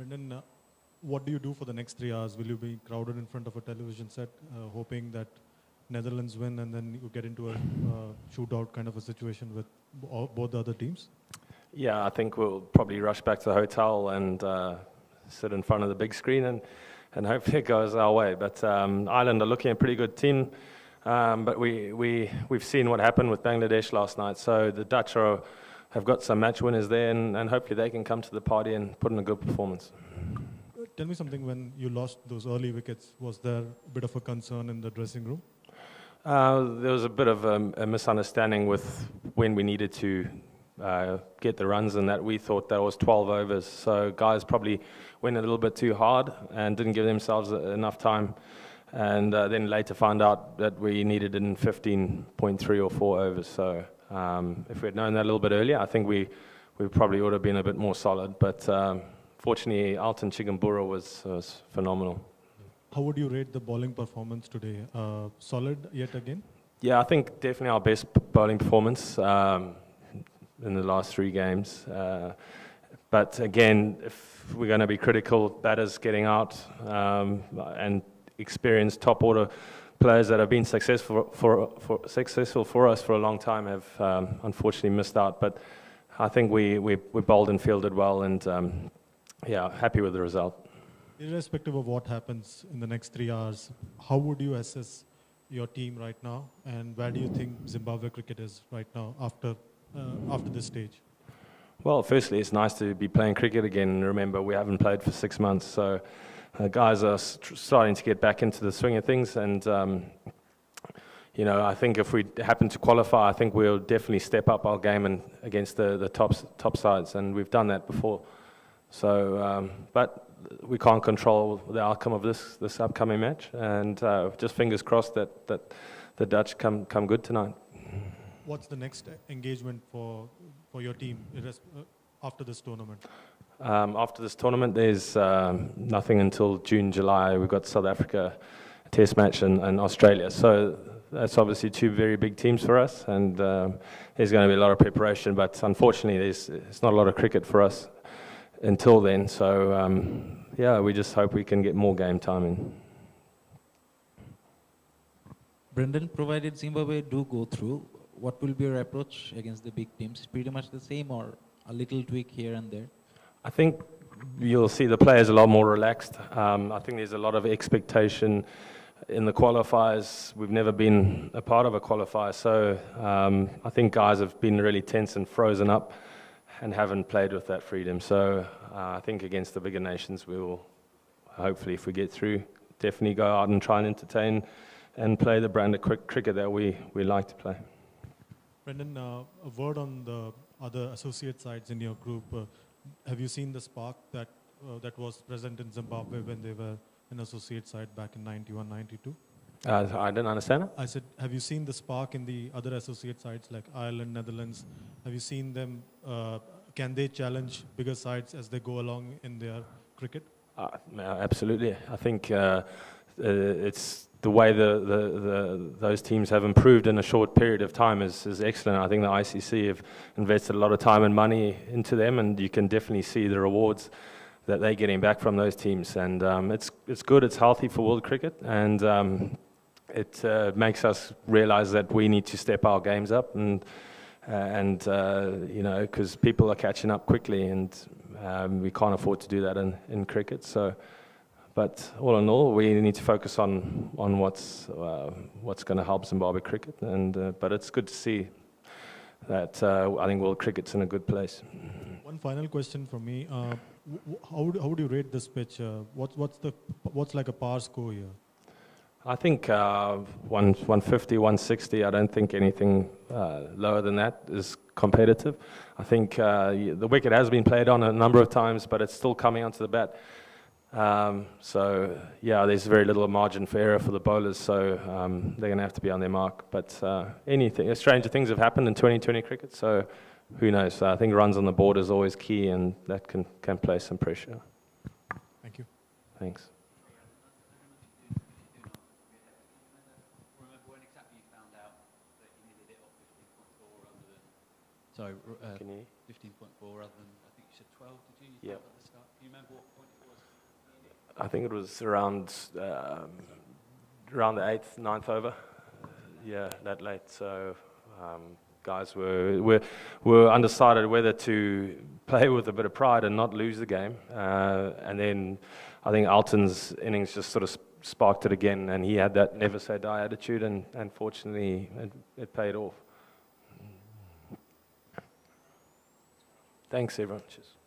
Brendan, what do you do for the next 3 hours? Will you be crowded in front of a television set, hoping that Netherlands win and then you get into a shootout kind of a situation with both the other teams? Yeah, I think we'll probably rush back to the hotel and sit in front of the big screen and hopefully it goes our way. But Ireland are looking a pretty good team, but we've seen what happened with Bangladesh last night. So the Dutch have got some match winners there, and hopefully they can come to the party and put in a good performance. Tell me something, when you lost those early wickets, was there a bit of a concern in the dressing room? There was a bit of a misunderstanding with when we needed to get the runs, and that we thought that was 12 overs. So guys probably went a little bit too hard and didn't give themselves enough time. And then later found out that we needed it in 15.3 or 4 overs. So if we had known that a little bit earlier, I think we probably would have been a bit more solid. But fortunately, Alton Chigumbura was phenomenal. How would you rate the bowling performance today? Solid yet again? Yeah, I think definitely our best bowling performance in the last 3 games. But again, if we're going to be critical, batters getting out and experienced top order players that have been successful for us for a long time have unfortunately missed out. But I think we bowled and fielded well, and yeah, happy with the result. Irrespective of what happens in the next 3 hours, how would you assess your team right now, and where do you think Zimbabwe cricket is right now after this stage? Well, firstly, it's nice to be playing cricket again. Remember, we haven't played for 6 months, so guys are starting to get back into the swing of things. And you know, I think if we happen to qualify, I think we'll definitely step up our game and against the top sides, and we've done that before. So, but we can't control the outcome of this upcoming match, and just fingers crossed that the Dutch come good tonight. What's the next engagement for your team after this tournament? After this tournament, there's nothing until June, July. We've got South Africa Test match and Australia. So that's obviously 2 very big teams for us, and there's going to be a lot of preparation. But unfortunately, there's not a lot of cricket for us until then. So yeah, we just hope we can get more game time in. Brendan, provided Zimbabwe do go through, what will be your approach against the big teams? Pretty much the same, or a little tweak here and there? I think you'll see the players a lot more relaxed. I think there's a lot of expectation in the qualifiers. We've never been a part of a qualifier, so I think guys have been really tense and frozen up and haven't played with that freedom. So I think against the bigger nations, we will, hopefully, if we get through, definitely go out and try and entertain and play the brand of cricket that we like to play. Brendan, a word on the other associate sides in your group. Have you seen the spark that was present in Zimbabwe when they were an associate side back in 91, 92? I didn't understand it. I said, have you seen the spark in the other associate sides like Ireland, Netherlands? Have you seen them, can they challenge bigger sides as they go along in their cricket? Absolutely. I think it's the way those teams have improved in a short period of time is excellent. I think the ICC have invested a lot of time and money into them, and you can definitely see the rewards that they're getting back from those teams. And it's good, it's healthy for world cricket, and it makes us realize that we need to step our games up, and you know, because people are catching up quickly, and we can't afford to do that in cricket. So. But all in all, we need to focus on what's going to help Zimbabwe cricket, but it's good to see that I think world cricket's in a good place. One final question from me: how would you rate this pitch? What's like a par score here? I think 150, 160. I don't think anything lower than that is competitive. I think the wicket has been played on a number of times, but it's still coming onto the bat. So yeah, there's very little margin for error for the bowlers, so they're going to have to be on their mark. But stranger things have happened in 2020 cricket, so who knows? I think runs on the board is always key, and that can place some pressure. Thank you. Thanks. So, Can you? 15.4 rather than, I think you said 12, did you? Yeah. At the start. Can you I think it was around the 8th, 9th over. Yeah, that late. So guys were undecided whether to play with a bit of pride and not lose the game. And then I think Alton's innings just sort of sparked it again, and he had that never say die attitude, and fortunately it paid off. Thanks everyone. Cheers.